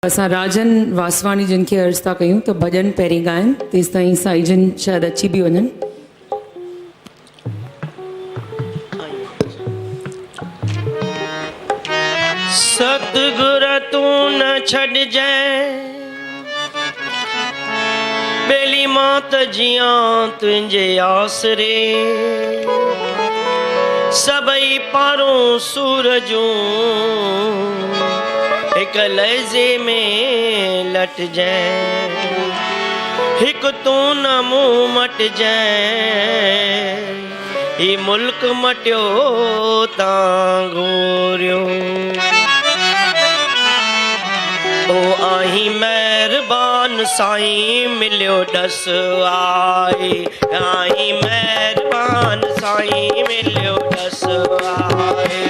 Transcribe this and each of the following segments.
असां राजन वासवाणी जिन खे अर्ज़ था कयूं त भॼन पहिरीं ॻाइनि, तेसि ताईं साईं जन शायदि अची बि वञनि। सतगुर तू न छॾजांइ, बेली मौत जियां तुंहिंजे आसरे, सभई पारों सूरजूं हिक लहज़े में लटजांइ, हिक तू न मुंहुं मटिजांइ, ही मुल्क मटियो तां घोरियो। ओ आहीं महिरबान साईं मिलियो डस आए, आहीं महिरबान साईं मिलियो डस आए,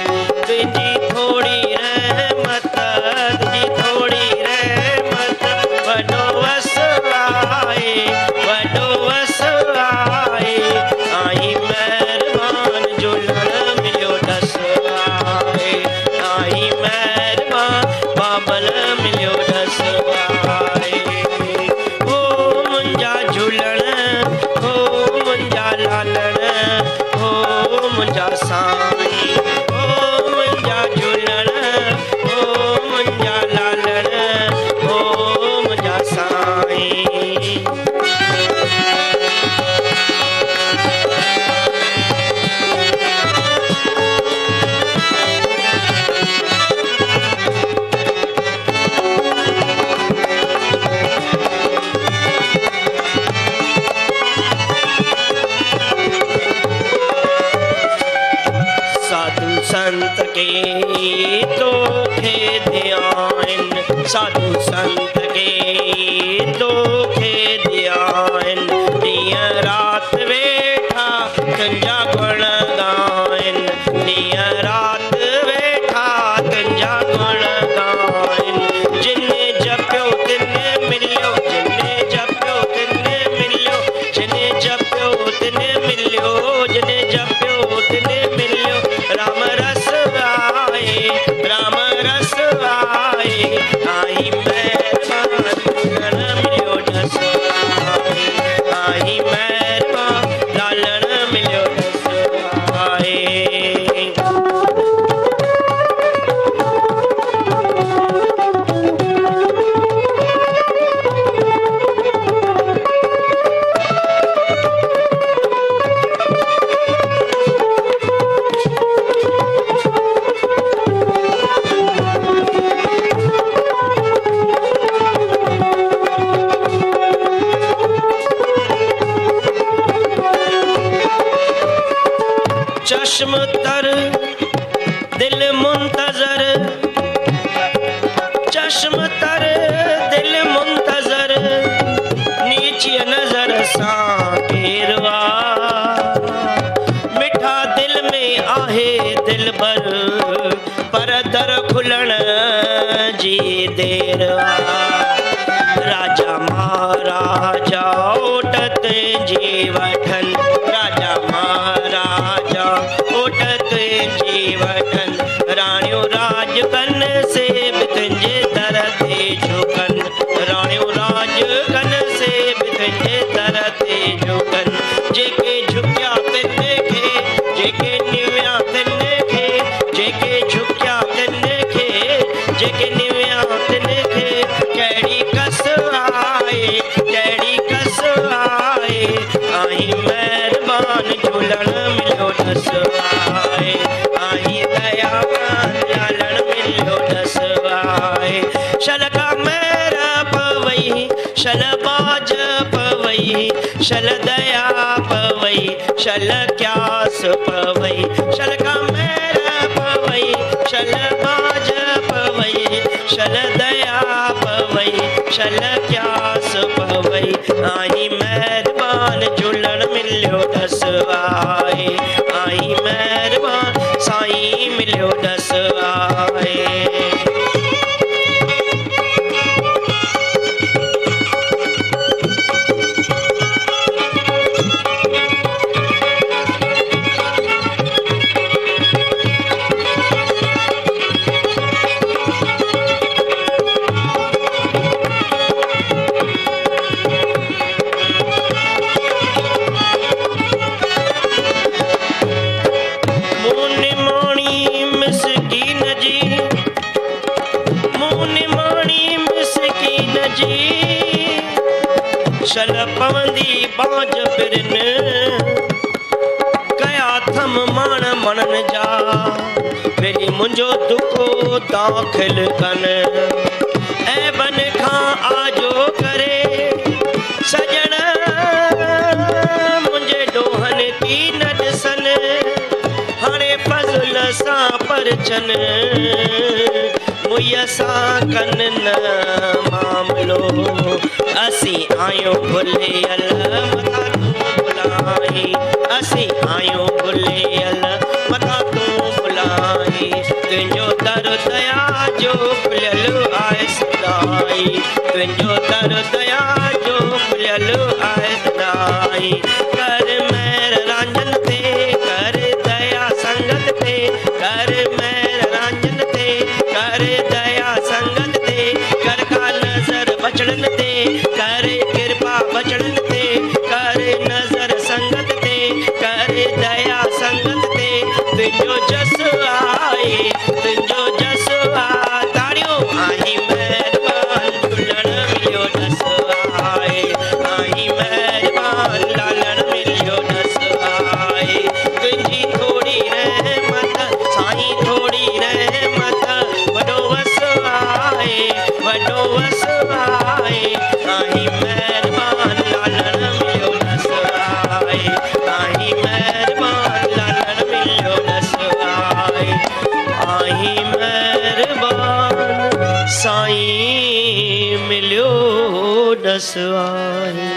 तुंहिंजी थोड़ी रहमत, तुंहिंजी थोड़ी रहमत, वॾो वस आए, वॾो वस आए, आहीं महिरबान झूलण मिलियो डस आए, आहीं महिरबान बाबल मिलियो डस आए। हो मुंहिंजा झूलण, हो मुंहिंजा लालण, हो मुंहिंजा साईं, हो मुंहिंजा झूलण, हो मुंहिंजा लालण, हो मुंहिंजा साईं। साधु संत के तोखे ध्यान, साधु संत के तोखे ध्यान, ॾींहं राति वेठा तुंहिंजा गुण ॻाइनि, ॾींहं राति वेठा तुंहिंजा गुण ॻाइनि, जिने जपियो तिने मिलियो, जिने जपियो तिने मिलियो, जिने जपियो तिने मिलियो, जिने जपियो तिने मिलियो, राम रस आए, राम रस आए, आहीं महिरबान झूलण मिलियो डस आए, आहीं महिरबान लालण मिलियो डस आए। चश्म तर दिल मुंतजर, चश्म तर दिल मुंतजर, नीची नजर सां केरवा, मिठा दिल में आहे दिल भर, पर दर खुलण जी देर राजा महाराजा ओटत जी वठन, राजा महाराजा ओटत जी वठन, राणियों राज कन से बि तुंहिंजे दर ते झुकन, राणियों राज कन से बि तुंहिंजे दर ते झुकन, जेके झुकिया तिने खे, जेके निविया तिने खे, जेके झुकिया तिने खे, जेके निविया तिने खे, कहिड़ी कस आए, कहिड़ी कस आए, आहीं महिरबान झूलण मिलियो डस आए, आहीं दयावान लालण मिलियो डस आए। शल का मेर पवई, शल बाज पवई, शल दया पवई, शल क्यास पवई, शल का मेर पवई, शल बाज पवई, शल दया पवई, शल क्यास पवई, आहीं महिरबान झूलण मिलियो डस आए, आहीं महिरबान साईं मिलियो डस आए। पवंदी बांझ पिरन कया थम माण मणन जा मेरी मुंहिंजो दुखो दाख़िल कन ऐं बन खां आजो करे सजण मुंहिंजे ॾोहनि की न ॾिसन हाणे फज़ल सां परचन मुय सां कन न मामलो असीं आहियूं भुलियल मथां तूं भुलाई असीं आहियूं भुलियल मथां तूं भुलाई तुंहिंजो दर दया जो खुलियल आहे सदाई तुंहिंजो दर दया जो खुलियल आहे सदाई कर मेहर रांझन ते कर दया संगत ते कर मेहर रांझन ते कर दया संगत ते कर का नजर बचड़न ते कर कृपा बचड़न ते कर नजर संगत ते कर दया संगत ते तुंहिंजो जस आए तुंहिंजो जस आ ताड़ियो आई महिरबान झूलण मिलियो जस आए आई महिरबान लालण मिलियो जस आए तुंहिंजी थोड़ी रहमत साईं थोड़ी रहमत वॾो वस आए वॾो वस आए आई महिरबान लालण मिलियो जस आए आई महिरबान लालण मिलियो जस आए आई महिरबान साईं मिलियो दस आए।